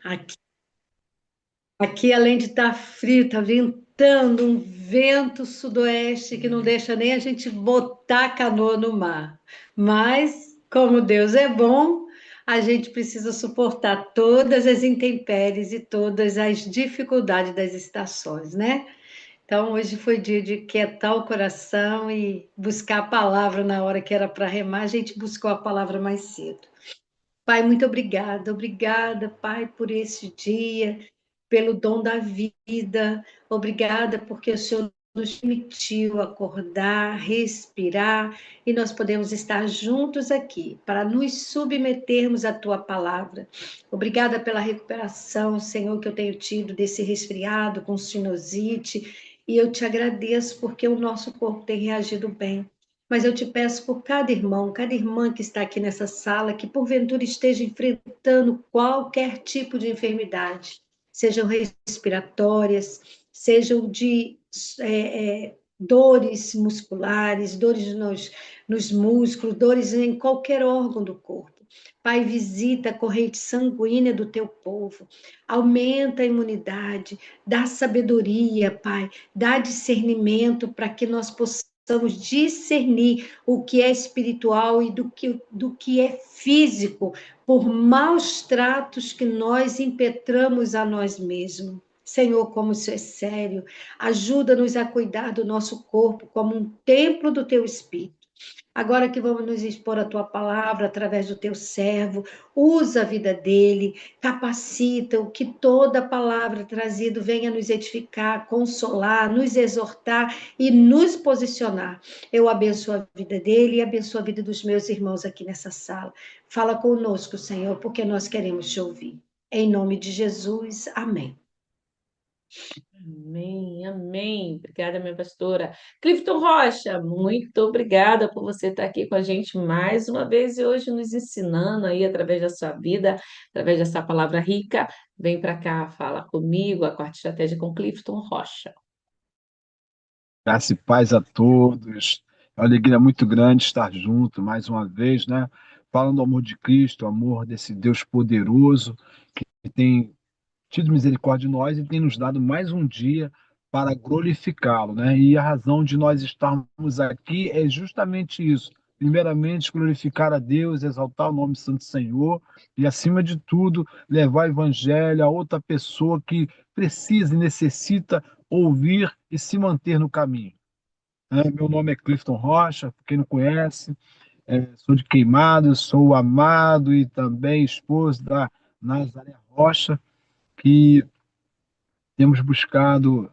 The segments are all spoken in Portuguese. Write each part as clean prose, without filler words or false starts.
Aqui, aqui, além de estar frio, está ventando um vento sudoeste que não deixa nem a gente botar a canoa no mar. Mas, como Deus é bom, a gente precisa suportar todas as intempéries e todas as dificuldades das estações, né? Então, hoje foi dia de quietar o coração e buscar a palavra na hora que era para remar, a gente buscou a palavra mais cedo. Pai, muito obrigada, obrigada, Pai, por esse dia, pelo dom da vida, obrigada porque o Senhor nos permitiu acordar, respirar e nós podemos estar juntos aqui para nos submetermos à tua palavra. Obrigada pela recuperação, Senhor, que eu tenho tido desse resfriado com sinusite e eu te agradeço porque o nosso corpo tem reagido bem. Mas eu te peço por cada irmão, cada irmã que está aqui nessa sala, que porventura esteja enfrentando qualquer tipo de enfermidade, sejam respiratórias, sejam de dores musculares, dores nos músculos, dores em qualquer órgão do corpo. Pai, visita a corrente sanguínea do teu povo, aumenta a imunidade, dá sabedoria, Pai, dá discernimento para que nós possamos discernir o que é espiritual e do que é físico, por maus tratos que nós impetramos a nós mesmos. Senhor, como isso é sério, ajuda-nos a cuidar do nosso corpo como um templo do teu Espírito. Agora que vamos nos expor a tua palavra através do teu servo, usa a vida dele, capacita o que toda palavra trazida venha nos edificar, consolar, nos exortar e nos posicionar. Eu abençoo a vida dele e abençoo a vida dos meus irmãos aqui nessa sala. Fala conosco, Senhor, porque nós queremos te ouvir. Em nome de Jesus, amém. Amém, amém. Obrigada, minha pastora. Clifton Rocha, muito obrigada por você estar aqui com a gente mais uma vez e hoje nos ensinando aí através da sua vida, através dessa palavra rica. Vem para cá, fala comigo, a quarta estratégia com Clifton Rocha. Graça e paz a todos. É uma alegria muito grande estar junto mais uma vez, né? Falando do amor de Cristo, o amor desse Deus poderoso que tem tido misericórdia de nós e tem nos dado mais um dia para glorificá-lo, né? E a razão de nós estarmos aqui é justamente isso. Primeiramente, glorificar a Deus, exaltar o nome santo do Senhor e, acima de tudo, levar o evangelho a outra pessoa que precisa e necessita ouvir e se manter no caminho. Meu nome é Clifton Rocha, para quem não conhece, sou de Queimados, sou o amado e também esposo da Nazaré Rocha, que temos buscado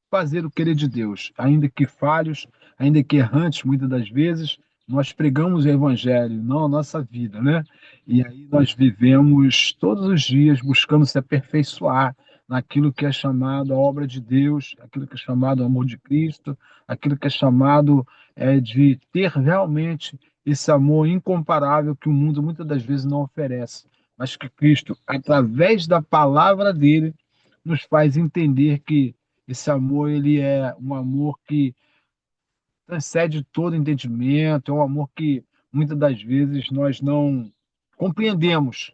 fazer o querer de Deus, ainda que falhos, ainda que errantes, muitas das vezes, nós pregamos o Evangelho, não a nossa vida, né? E aí nós vivemos todos os dias buscando se aperfeiçoar naquilo que é chamado a obra de Deus, aquilo que é chamado o amor de Cristo, aquilo que é chamado de ter realmente esse amor incomparável que o mundo muitas das vezes não oferece, mas que Cristo, através da palavra dele, nos faz entender que esse amor, ele é um amor que transcende todo entendimento, é um amor que muitas das vezes nós não compreendemos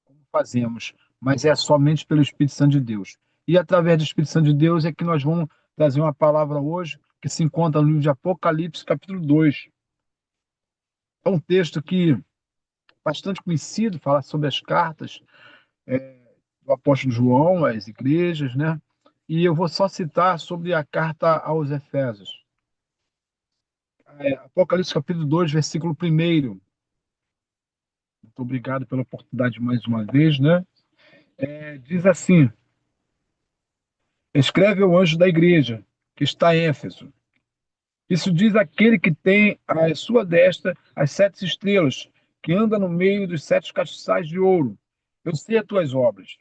como fazemos, mas é somente pelo Espírito Santo de Deus. E através do Espírito Santo de Deus é que nós vamos trazer uma palavra hoje que se encontra no livro de Apocalipse, capítulo 2. É um texto que é bastante conhecido, fala sobre as cartas do apóstolo João às igrejas, né? E eu vou só citar sobre a carta aos Efésios. Apocalipse capítulo 2, versículo 1. Muito obrigado pela oportunidade mais uma vez, né? Diz assim: escreve ao anjo da igreja que está em Éfeso. Isso diz aquele que tem à sua destra as 7 estrelas, que anda no meio dos 7 castiçais de ouro. Eu sei as tuas obras,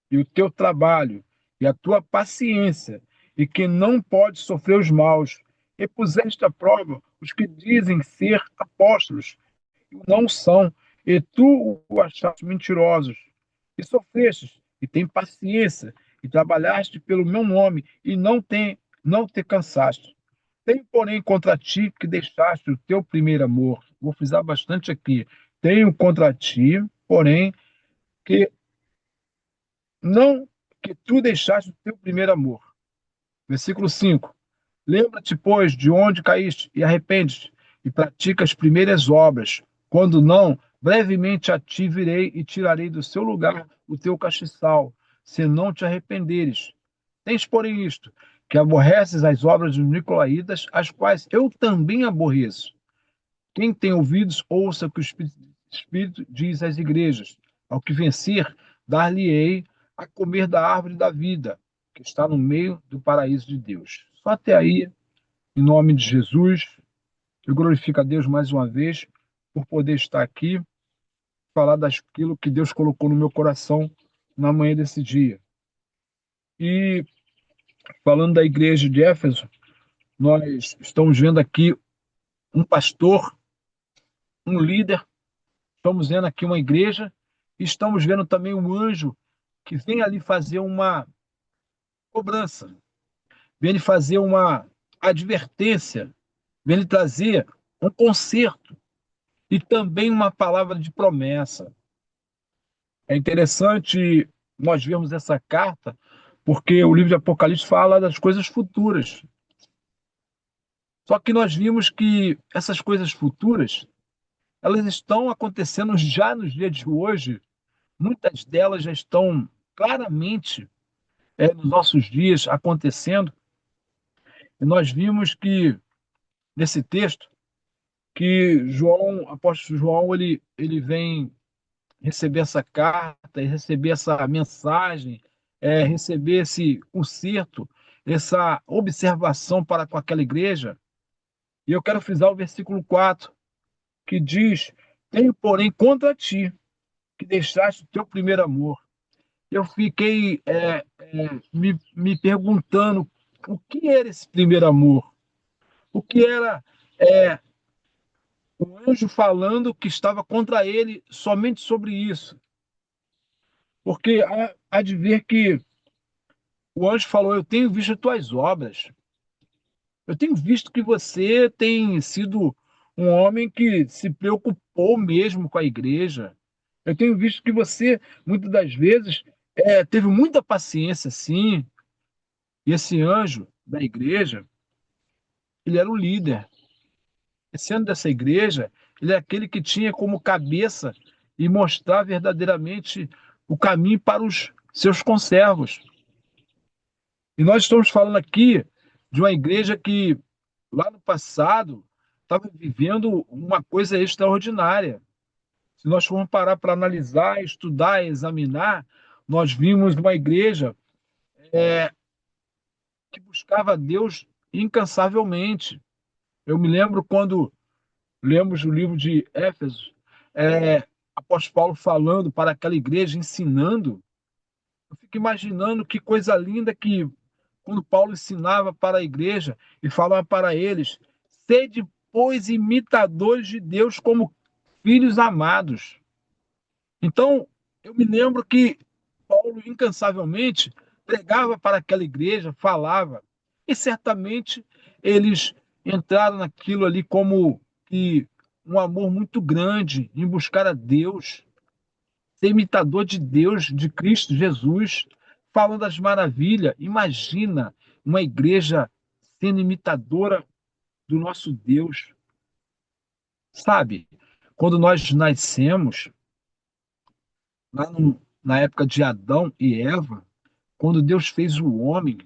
e o teu trabalho, e a tua paciência, e que não pode sofrer os maus. E puseste à prova os que dizem ser apóstolos, não são, e tu o achaste mentirosos, e sofrestes, e tem paciência, e trabalhaste pelo meu nome, e não te cansaste. Tenho, porém, contra ti que deixaste o teu primeiro amor. Vou frisar bastante aqui. Tenho contra ti, porém, que não que tu deixaste o teu primeiro amor. Versículo 5. Lembra-te, pois, de onde caíste e arrepende-te e pratica as primeiras obras. Quando não, brevemente a ti virei e tirarei do seu lugar o teu castiçal, se não te arrependeres. Tens, porém, isto, que aborreces as obras dos nicolaítas, as quais eu também aborreço. Quem tem ouvidos, ouça o que o Espírito diz às igrejas. Ao que vencer, dar-lhe-ei a comer da árvore da vida, que está no meio do paraíso de Deus. Só até aí, em nome de Jesus, eu glorifico a Deus mais uma vez por poder estar aqui, falar daquilo que Deus colocou no meu coração na manhã desse dia. E falando da igreja de Éfeso, nós estamos vendo aqui um pastor, um líder, estamos vendo aqui uma igreja, e estamos vendo também um anjo que vem ali fazer uma cobrança, vem ele fazer uma advertência, vem ele trazer um conserto e também uma palavra de promessa. É interessante nós vermos essa carta, porque o livro de Apocalipse fala das coisas futuras. Só que nós vimos que essas coisas futuras, elas estão acontecendo já nos dias de hoje. Muitas delas já estão claramente nos nossos dias acontecendo. E nós vimos que, nesse texto, que João, apóstolo João, ele vem receber essa carta, receber essa mensagem, receber esse conserto, essa observação para com aquela igreja. E eu quero frisar o versículo 4, que diz: Tenho, porém, contra ti, que deixaste o teu primeiro amor. Eu fiquei me perguntando o que era esse primeiro amor, o que era o anjo falando que estava contra ele somente sobre isso. Porque há de ver que o anjo falou: Eu tenho visto as tuas obras, eu tenho visto que você tem sido um homem que se preocupou mesmo com a igreja. Eu tenho visto que você, muitas das vezes, teve muita paciência, sim. E esse anjo da igreja, ele era o líder. Sendo dessa igreja, ele é aquele que tinha como cabeça e mostrar verdadeiramente o caminho para os seus conservos. E nós estamos falando aqui de uma igreja que, lá no passado, estava vivendo uma coisa extraordinária. Se nós formos parar para analisar, estudar, examinar, nós vimos uma igreja que buscava a Deus incansavelmente. Eu me lembro quando lemos o livro de Éfeso, apóstolo Paulo falando para aquela igreja, ensinando. Eu fico imaginando que coisa linda que, quando Paulo ensinava para a igreja e falava para eles: sede, pois, imitadores de Deus como filhos amados. Então, eu me lembro que Paulo, incansavelmente, pregava para aquela igreja, falava, e certamente eles entraram naquilo ali como que um amor muito grande em buscar a Deus, ser imitador de Deus, de Cristo Jesus, falando das maravilhas. Imagina uma igreja sendo imitadora do nosso Deus. Sabe, quando nós nascemos, na época de Adão e Eva, quando Deus fez o homem,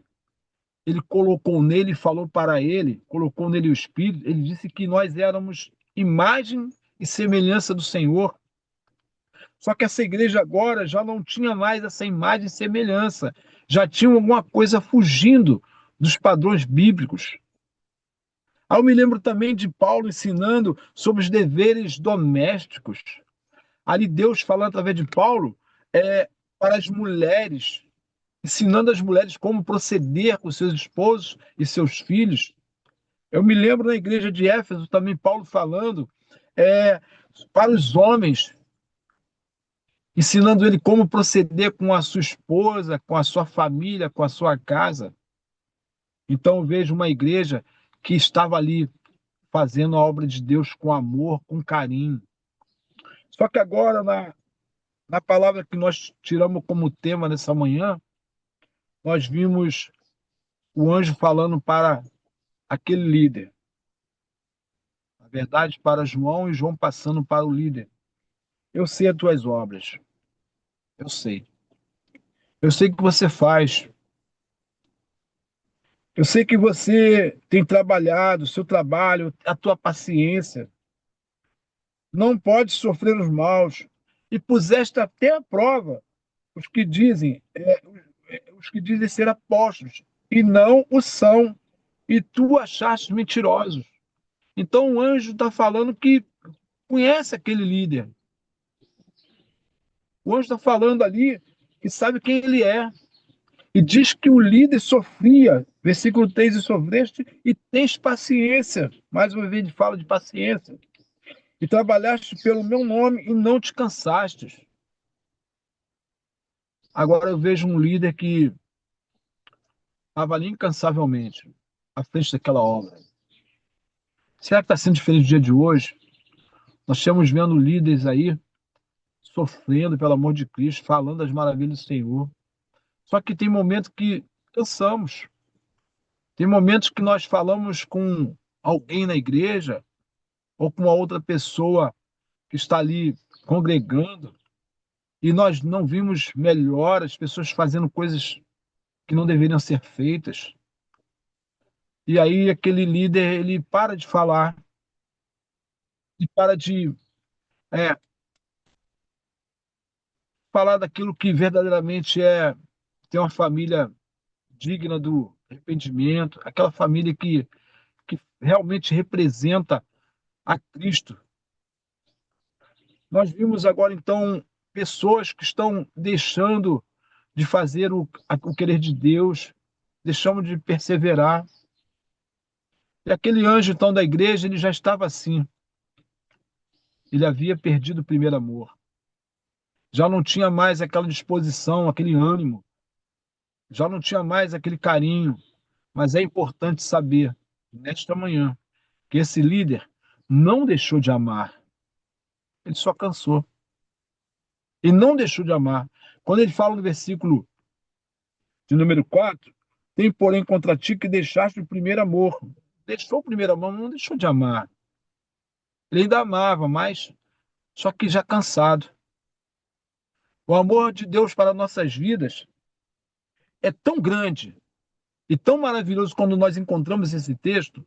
ele colocou nele e falou para ele, colocou nele o Espírito, ele disse que nós éramos imagem e semelhança do Senhor. Só que essa igreja agora já não tinha mais essa imagem e semelhança, já tinha alguma coisa fugindo dos padrões bíblicos. Aí eu me lembro também de Paulo ensinando sobre os deveres domésticos. Ali Deus falando através de Paulo para as mulheres, ensinando as mulheres como proceder com seus esposos e seus filhos. Eu me lembro na igreja de Éfeso também Paulo falando para os homens, ensinando ele como proceder com a sua esposa, com a sua família, com a sua casa. Então eu vejo uma igreja que estava ali fazendo a obra de Deus com amor, com carinho. Só que agora, na Na palavra que nós tiramos como tema nessa manhã, nós vimos o anjo falando para aquele líder. Na verdade, para João e João passando para o líder. Eu sei as tuas obras. Eu sei. Eu sei o que você faz. Eu sei que você tem trabalhado, o seu trabalho, a tua paciência. Não pode sofrer os maus. E puseste até à prova os que dizem, os que dizem ser apóstolos, e não o são. E tu achaste mentirosos. Então o anjo está falando que conhece aquele líder. O anjo está falando ali que sabe quem ele é. E diz que o líder sofria, versículo 3, e sofreste e tens paciência. Mais uma vez ele fala de paciência. E trabalhaste pelo meu nome e não te cansastes. Agora eu vejo um líder que estava ali incansavelmente à frente daquela obra. Será que está sendo diferente do dia de hoje? Nós estamos vendo líderes aí sofrendo pelo amor de Cristo, falando das maravilhas do Senhor. Só que tem momentos que cansamos. Tem momentos que nós falamos com alguém na igreja ou com uma outra pessoa que está ali congregando e nós não vimos melhor as pessoas fazendo coisas que não deveriam ser feitas. E aí aquele líder, ele para de falar e para de é, falar daquilo que verdadeiramente é ter uma família digna do arrependimento, aquela família que realmente representa a Cristo. Nós vimos agora, então, pessoas que estão deixando de fazer o querer de Deus, deixamos de perseverar. E aquele anjo, então, da igreja, ele já estava assim. Ele havia perdido o primeiro amor. Já não tinha mais aquela disposição, aquele ânimo. Já não tinha mais aquele carinho. Mas é importante saber, nesta manhã, que esse líder não deixou de amar. Ele só cansou. E não deixou de amar. Quando ele fala no versículo de número 4, tem, porém, contra ti que deixaste o primeiro amor. Deixou o primeiro amor, não deixou de amar. Ele ainda amava, mas só que já cansado. O amor de Deus para nossas vidas é tão grande e tão maravilhoso quando nós encontramos esse texto,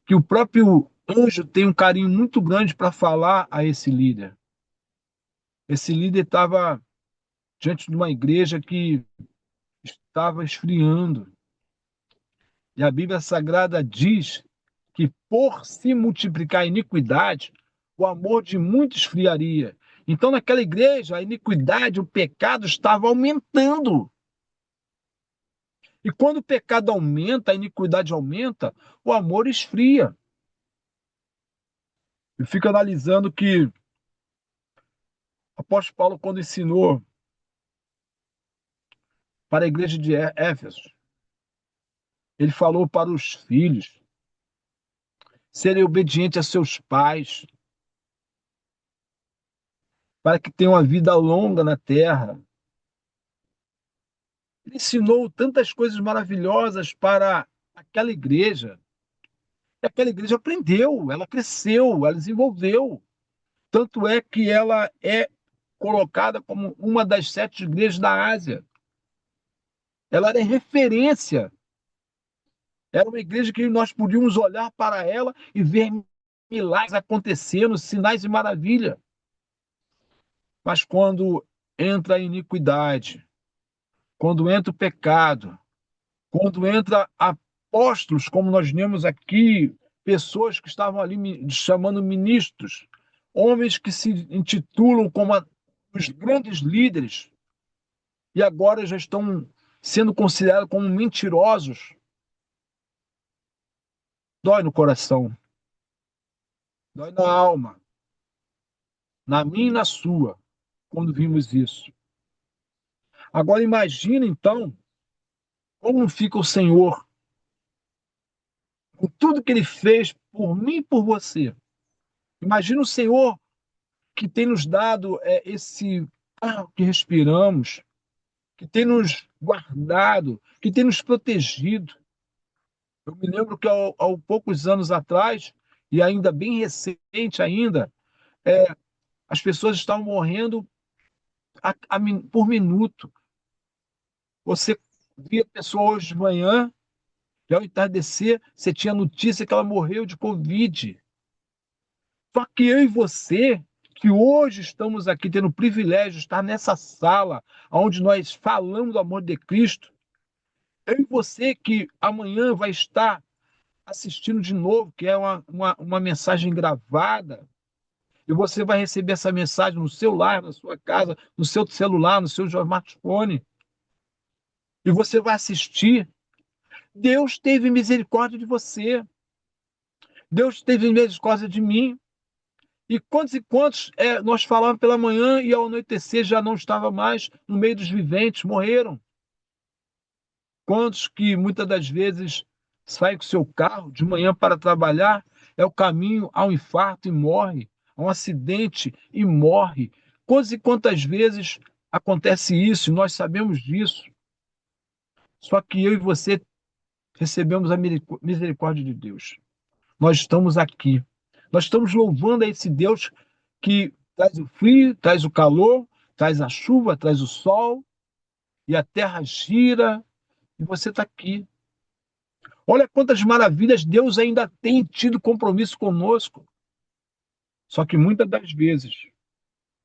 que o próprio anjo tem um carinho muito grande para falar a esse líder. Esse líder estava diante de uma igreja que estava esfriando. E a Bíblia Sagrada diz que por se multiplicar a iniquidade, o amor de muitos esfriaria. Então, naquela igreja, a iniquidade, o pecado estava aumentando. E quando o pecado aumenta, a iniquidade aumenta, o amor esfria. Eu fico analisando que o apóstolo Paulo, quando ensinou para a igreja de Éfeso, ele falou para os filhos serem obedientes a seus pais, para que tenham uma vida longa na terra. Ele ensinou tantas coisas maravilhosas para aquela igreja. E aquela igreja aprendeu, ela cresceu, ela desenvolveu. Tanto é que ela é colocada como uma das 7 igrejas da Ásia. Ela era referência. Era uma igreja que nós podíamos olhar para ela e ver milagres acontecendo, sinais e maravilha. Mas quando entra a iniquidade, quando entra o pecado, quando entra apóstolos, como nós vemos aqui, pessoas que estavam ali chamando ministros, homens que se intitulam como os grandes líderes, e agora já estão sendo considerados como mentirosos, dói no coração, dói na alma, na minha e na sua, quando vimos isso. Agora imagina, então, como fica o Senhor com tudo que Ele fez por mim e por você. Imagina o Senhor que tem nos dado esse ar que respiramos, que tem nos guardado, que tem nos protegido. Eu me lembro que há poucos anos atrás, e ainda bem recente ainda, as pessoas estavam morrendo por minuto. Você via a pessoa hoje de manhã, e ao entardecer, você tinha notícia que ela morreu de Covid. Só que eu e você, que hoje estamos aqui tendo o privilégio de estar nessa sala, onde nós falamos do amor de Cristo, eu e você que amanhã vai estar assistindo de novo, que é uma mensagem gravada, e você vai receber essa mensagem no seu lar, na sua casa, no seu celular, no seu smartphone, e você vai assistir. Deus teve misericórdia de você, Deus teve misericórdia de mim. E quantos nós falávamos pela manhã e ao anoitecer já não estava mais no meio dos viventes, morreram. Quantos que muitas das vezes saem com seu carro de manhã para trabalhar, é o caminho a um infarto e morre, a um acidente e morre. Quantas e quantas vezes acontece isso e nós sabemos disso. Só que eu e você recebemos a misericórdia de Deus. Nós estamos aqui. Nós estamos louvando a esse Deus que traz o frio, traz o calor, traz a chuva, traz o sol, e a terra gira, e você está aqui. Olha quantas maravilhas Deus ainda tem tido compromisso conosco. Só que muitas das vezes,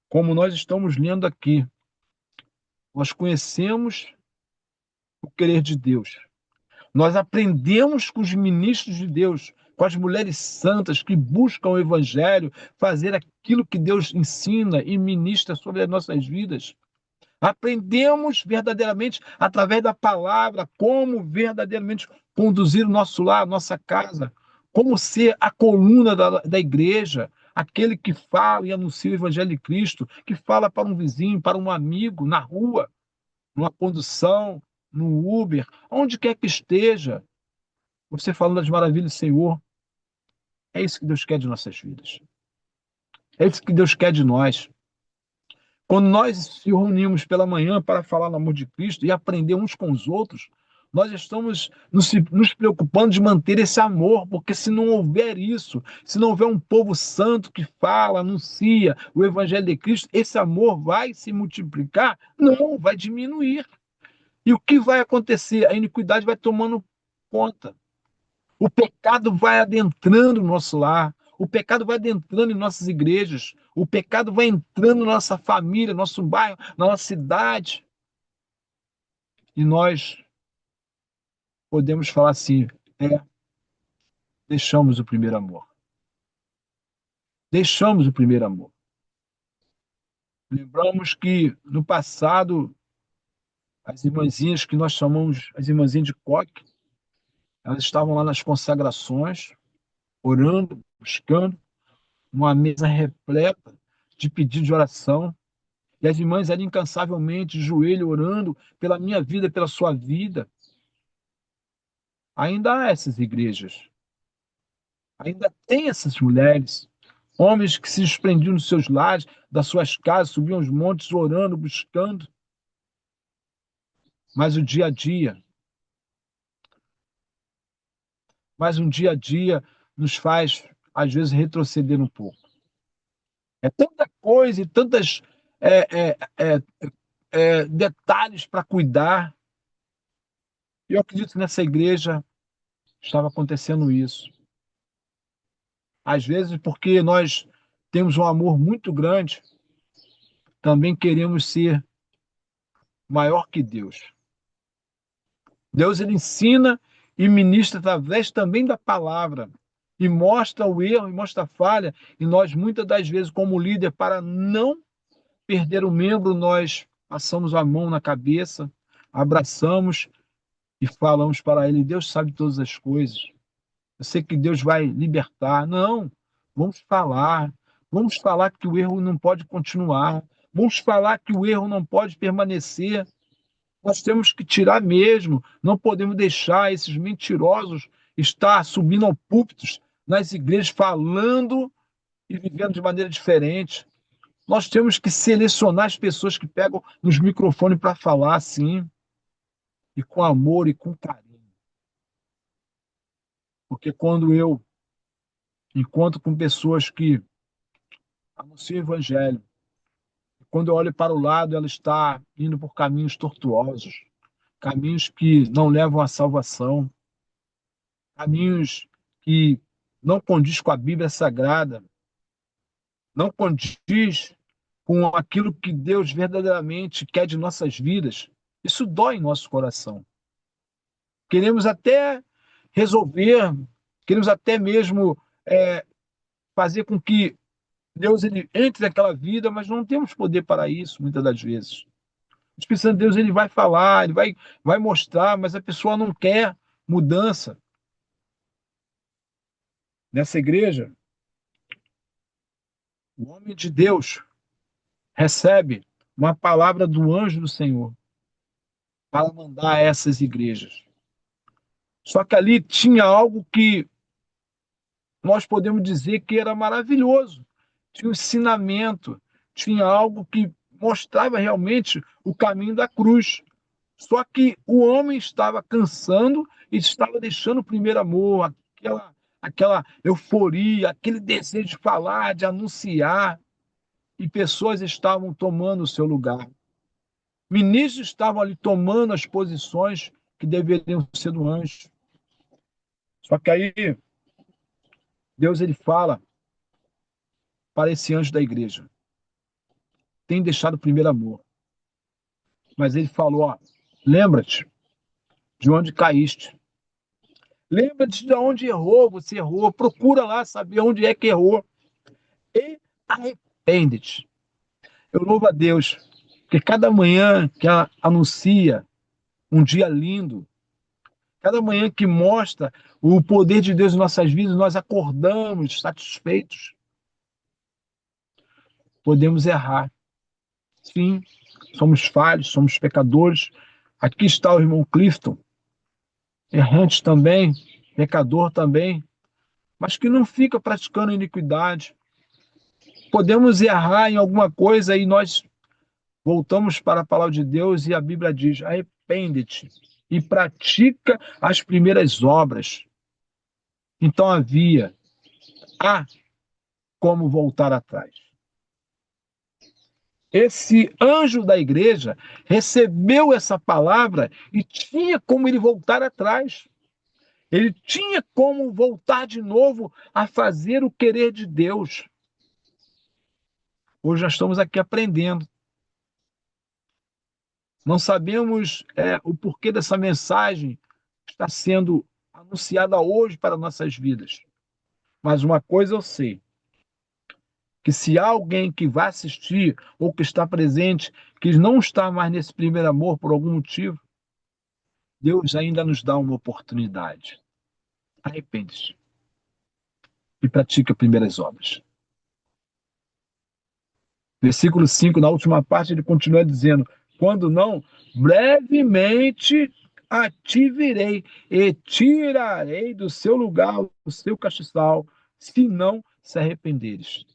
como nós estamos lendo aqui, nós conhecemos o querer de Deus. Nós aprendemos com os ministros de Deus, com as mulheres santas que buscam o Evangelho, fazer aquilo que Deus ensina e ministra sobre as nossas vidas. Aprendemos verdadeiramente, através da palavra, como verdadeiramente conduzir o nosso lar, a nossa casa, como ser a coluna da igreja, aquele que fala e anuncia o Evangelho de Cristo, que fala para um vizinho, para um amigo, na rua, numa condução, no Uber, onde quer que esteja, você falando das maravilhas do Senhor. É isso que Deus quer de nossas vidas. É isso que Deus quer de nós. Quando nós se reunimos pela manhã para falar no amor de Cristo e aprender uns com os outros, nós estamos nos preocupando de manter esse amor, porque se não houver isso, se não houver um povo santo que fala, anuncia o Evangelho de Cristo, esse amor vai se multiplicar? Não, vai diminuir. E o que vai acontecer? A iniquidade vai tomando conta. O pecado vai adentrando no nosso lar, o pecado vai adentrando em nossas igrejas, o pecado vai entrando na nossa família, no nosso bairro, na nossa cidade. E nós podemos falar assim: deixamos o primeiro amor. Deixamos o primeiro amor. Lembramos que no passado, as irmãzinhas que nós chamamos as irmãzinhas de coque, elas estavam lá nas consagrações, orando, buscando, uma mesa repleta de pedidos de oração, e as irmãs ali incansavelmente, de joelho, orando pela minha vida, pela sua vida. Ainda há essas igrejas, ainda tem essas mulheres, homens que se desprendiam dos seus lares, das suas casas, subiam os montes orando, buscando. Mas o dia a dia, mas um dia a dia nos faz, às vezes, retroceder um pouco. É tanta coisa e tantas detalhes para cuidar. E eu acredito que nessa igreja estava acontecendo isso. Às vezes, porque nós temos um amor muito grande, também queremos ser maior que Deus. Deus, ele ensina e ministra através também da palavra, e mostra o erro, e mostra a falha, e nós, muitas das vezes, como líder, para não perder o membro, nós passamos a mão na cabeça, abraçamos e falamos para ele: Deus sabe todas as coisas. Eu sei que Deus vai libertar. Não, vamos falar que o erro não pode continuar, vamos falar que o erro não pode permanecer. Nós temos que tirar mesmo, não podemos deixar esses mentirosos estar subindo ao púlpito nas igrejas falando e vivendo de maneira diferente. Nós temos que selecionar as pessoas que pegam nos microfones para falar assim, e com amor e com carinho. Porque quando eu encontro com pessoas que anunciam o evangelho, quando eu olho para o lado, ela está indo por caminhos tortuosos, caminhos que não levam à salvação, caminhos que não condiz com a Bíblia Sagrada, não condiz com aquilo que Deus verdadeiramente quer de nossas vidas. Isso dói em nosso coração. Queremos até resolver, queremos até mesmo fazer com que Deus ele entre naquela vida, mas não temos poder para isso, muitas das vezes. O Espírito Santo de Deus ele vai falar, vai mostrar, mas a pessoa não quer mudança. Nessa igreja, o homem de Deus recebe uma palavra do anjo do Senhor para mandar a essas igrejas. Só que ali tinha algo que nós podemos dizer que era maravilhoso. Tinha um ensinamento, tinha algo que mostrava realmente o caminho da cruz. Só que o homem estava cansando e estava deixando o primeiro amor, aquela euforia, aquele desejo de falar, de anunciar, e pessoas estavam tomando o seu lugar. Ministros estavam ali tomando as posições que deveriam ser do anjo. Só que aí Deus ele fala para esse anjo da igreja: tem deixado o primeiro amor. Mas ele falou: ó, lembra-te de onde caíste. Lembra-te de onde errou, você errou. Procura lá saber onde é que errou. E arrepende-te. Eu louvo a Deus, porque cada manhã que ela anuncia um dia lindo, cada manhã que mostra o poder de Deus em nossas vidas, nós acordamos satisfeitos. Podemos errar. Sim, somos falhos, somos pecadores. Aqui está o irmão Clifton, errante também, pecador também, mas que não fica praticando iniquidade. Podemos errar em alguma coisa e nós voltamos para a palavra de Deus e a Bíblia diz: arrepende-te e pratica as primeiras obras. Então há como voltar atrás. Esse anjo da igreja recebeu essa palavra e tinha como ele voltar atrás. Ele tinha como voltar de novo a fazer o querer de Deus. Hoje nós estamos aqui aprendendo. Não sabemos o porquê dessa mensagem que está sendo anunciada hoje para nossas vidas. Mas uma coisa eu sei, que se há alguém que vai assistir ou que está presente, que não está mais nesse primeiro amor por algum motivo, Deus ainda nos dá uma oportunidade. Arrepende-se e pratica primeiras obras. Versículo 5, na última parte, ele continua dizendo: quando não, brevemente a ti virei e tirarei do seu lugar o seu castiçal, se não se arrependeres.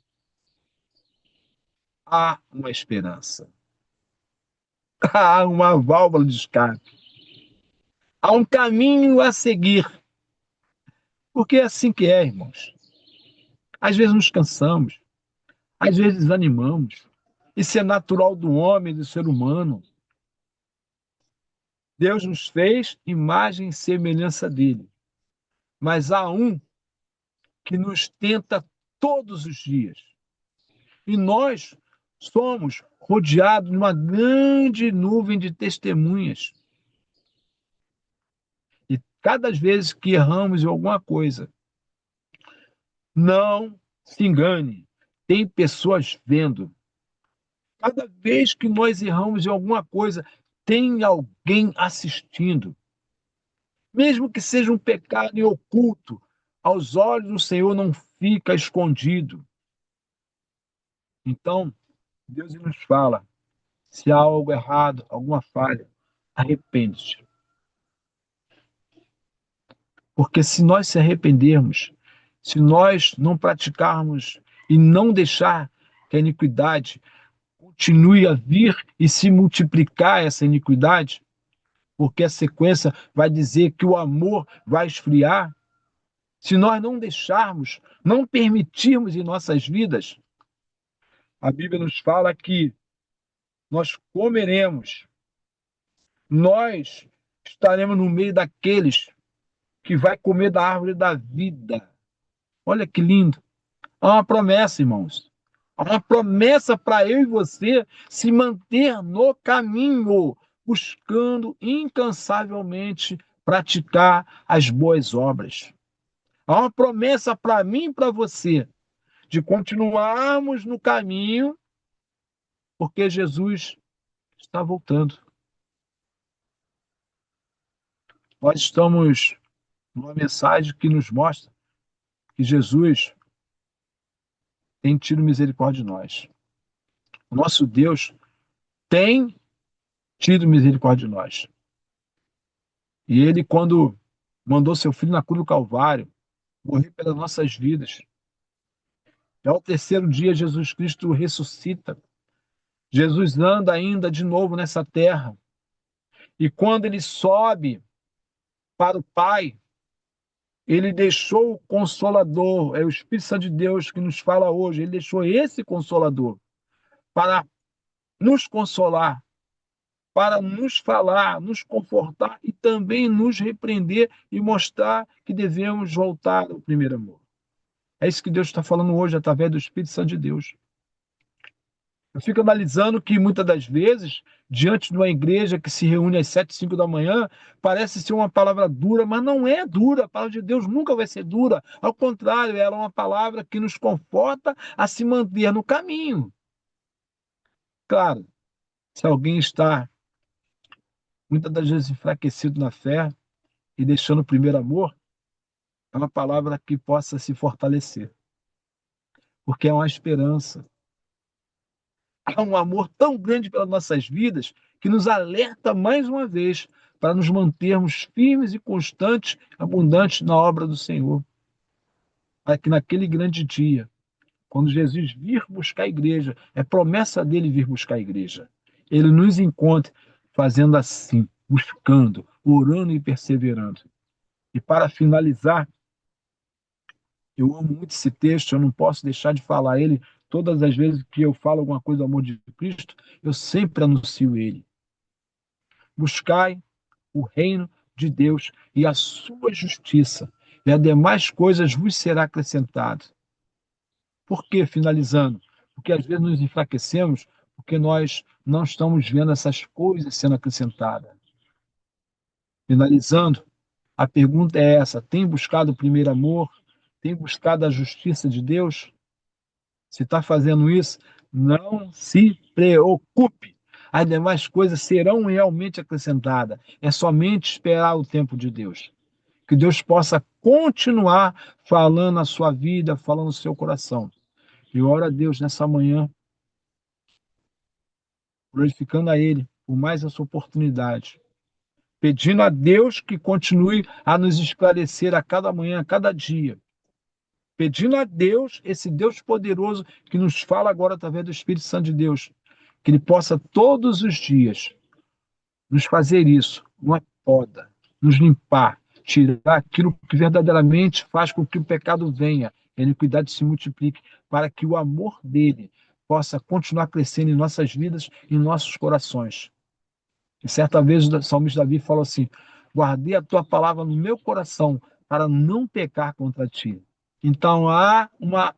Há uma esperança. Há uma válvula de escape. Há um caminho a seguir. Porque é assim que é, irmãos. Às vezes nos cansamos, às vezes desanimamos. Isso é natural do homem, do ser humano. Deus nos fez imagem e semelhança dele. Mas há um que nos tenta todos os dias. E nós somos rodeados de uma grande nuvem de testemunhas. E cada vez que erramos em alguma coisa, não se engane, tem pessoas vendo. Cada vez que nós erramos em alguma coisa, tem alguém assistindo. Mesmo que seja um pecado em oculto, aos olhos do Senhor não fica escondido. Então, Deus nos fala: se há algo errado, alguma falha, arrepende-te. Porque se nós se arrependermos, se nós não praticarmos e não deixar que a iniquidade continue a vir e se multiplicar essa iniquidade, porque a sequência vai dizer que o amor vai esfriar. Se nós não deixarmos, não permitirmos em nossas vidas, a Bíblia nos fala que nós comeremos, nós estaremos no meio daqueles que vai comer da árvore da vida. Olha que lindo. Há uma promessa, irmãos. Há uma promessa para eu e você se manter no caminho, buscando incansavelmente praticar as boas obras. Há uma promessa para mim e para você de continuarmos no caminho, porque Jesus está voltando. Nós estamos numa mensagem que nos mostra que Jesus tem tido misericórdia de nós. O nosso Deus tem tido misericórdia de nós. E ele, quando mandou seu filho na cruz do Calvário, morrer pelas nossas vidas, e ao terceiro dia Jesus Cristo ressuscita. Jesus anda ainda de novo nessa terra. E quando ele sobe para o Pai, ele deixou o Consolador, é o Espírito Santo de Deus que nos fala hoje, ele deixou esse Consolador para nos consolar, para nos falar, nos confortar e também nos repreender e mostrar que devemos voltar ao primeiro amor. É isso que Deus está falando hoje através do Espírito Santo de Deus. Eu fico analisando que muitas das vezes, diante de uma igreja que se reúne às 7, 5 da manhã, parece ser uma palavra dura, mas não é dura. A palavra de Deus nunca vai ser dura. Ao contrário, ela é uma palavra que nos conforta a se manter no caminho. Claro, se alguém está muitas das vezes enfraquecido na fé e deixando o primeiro amor, é uma palavra que possa se fortalecer. Porque é uma esperança. Há um amor tão grande pelas nossas vidas que nos alerta mais uma vez para nos mantermos firmes e constantes, abundantes na obra do Senhor. Para que naquele grande dia, quando Jesus vir buscar a igreja, é promessa dele vir buscar a igreja, ele nos encontre fazendo assim, buscando, orando e perseverando. E para finalizar, eu amo muito esse texto, eu não posso deixar de falar ele. Todas as vezes que eu falo alguma coisa do amor de Cristo, eu sempre anuncio ele. Buscai o reino de Deus e a sua justiça, e as demais coisas vos será acrescentado. Por que, finalizando? Porque às vezes nos enfraquecemos, porque nós não estamos vendo essas coisas sendo acrescentadas. Finalizando, a pergunta é essa: tem buscado o primeiro amor? Tem buscado a justiça de Deus? Se está fazendo isso, não se preocupe. As demais coisas serão realmente acrescentadas. É somente esperar o tempo de Deus. Que Deus possa continuar falando na sua vida, falando no seu coração. E oro a Deus nessa manhã, glorificando a Ele por mais essa oportunidade. Pedindo a Deus que continue a nos esclarecer a cada manhã, a cada dia. Pedindo a Deus, esse Deus poderoso que nos fala agora através do Espírito Santo de Deus, que Ele possa todos os dias nos fazer isso, uma poda, nos limpar, tirar aquilo que verdadeiramente faz com que o pecado venha, a iniquidade se multiplique, para que o amor dele possa continuar crescendo em nossas vidas e em nossos corações. E certa vez o salmista Davi falou assim: guardei a tua palavra no meu coração para não pecar contra ti. Então há uma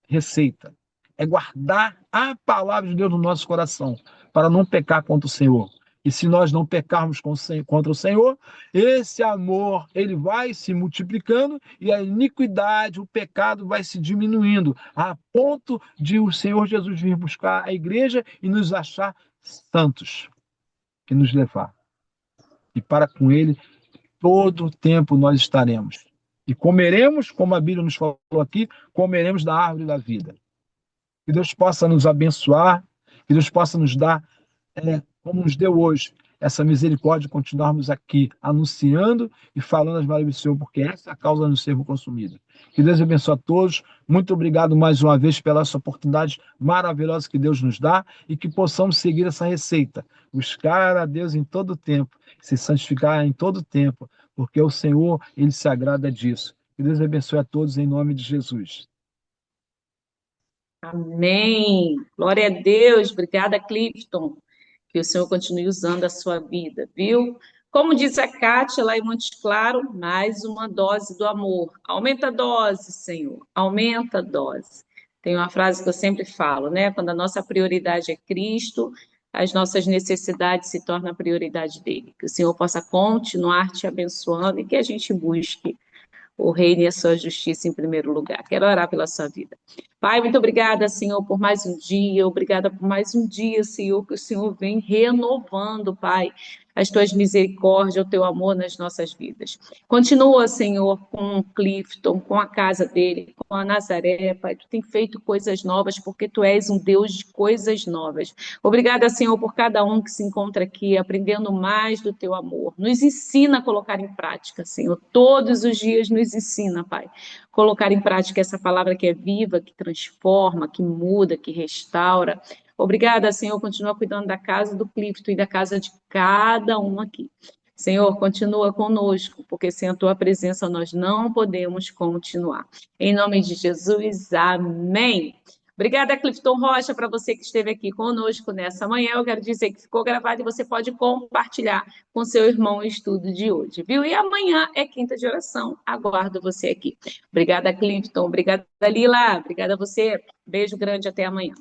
receita, é guardar a palavra de Deus no nosso coração para não pecar contra o Senhor. E se nós não pecarmos contra o Senhor, esse amor ele vai se multiplicando e a iniquidade, o pecado vai se diminuindo, a ponto de o Senhor Jesus vir buscar a igreja e nos achar santos e nos levar. E para com ele, todo o tempo nós estaremos. E comeremos, como a Bíblia nos falou aqui, comeremos da árvore da vida. Que Deus possa nos abençoar, que Deus possa nos dar, como nos deu hoje, essa misericórdia, continuarmos aqui anunciando e falando as maravilhas do Senhor, porque essa é a causa de não sermos consumidos. Que Deus abençoe a todos. Muito obrigado mais uma vez pela essa oportunidade maravilhosa que Deus nos dá e que possamos seguir essa receita. Buscar a Deus em todo tempo, se santificar em todo tempo, porque o Senhor, Ele se agrada disso. Que Deus abençoe a todos em nome de Jesus. Amém. Glória a Deus. Obrigada, Clifton. Que o Senhor continue usando a sua vida, viu? Como diz a Kátia lá em Montes Claro, mais uma dose do amor. Aumenta a dose, Senhor. Aumenta a dose. Tem uma frase que eu sempre falo, né? Quando a nossa prioridade é Cristo, as nossas necessidades se tornam a prioridade dele. Que o Senhor possa continuar te abençoando e que a gente busque o reino e a sua justiça em primeiro lugar. Quero orar pela sua vida. Pai, muito obrigada, Senhor, por mais um dia, obrigada por mais um dia, Senhor, que o Senhor vem renovando, Pai, as tuas misericórdias, o teu amor nas nossas vidas. Continua, Senhor, com o Clifton, com a casa dele, com a Nazaré, Pai, tu tem feito coisas novas, porque tu és um Deus de coisas novas. Obrigada, Senhor, por cada um que se encontra aqui, aprendendo mais do teu amor. Nos ensina a colocar em prática, Senhor, todos os dias nos ensina, Pai, colocar em prática essa palavra que é viva, que transforma, que muda, que restaura. Obrigada, Senhor, continua cuidando da casa do Clifton e da casa de cada um aqui. Senhor, continua conosco, porque sem a tua presença nós não podemos continuar. Em nome de Jesus, amém. Obrigada, Clifton Rocha, para você que esteve aqui conosco nessa manhã. Eu quero dizer que ficou gravado e você pode compartilhar com seu irmão o estudo de hoje, viu? E amanhã é quinta de oração. Aguardo você aqui. Obrigada, Clifton. Obrigada, Lila. Obrigada a você. Beijo grande. Até amanhã.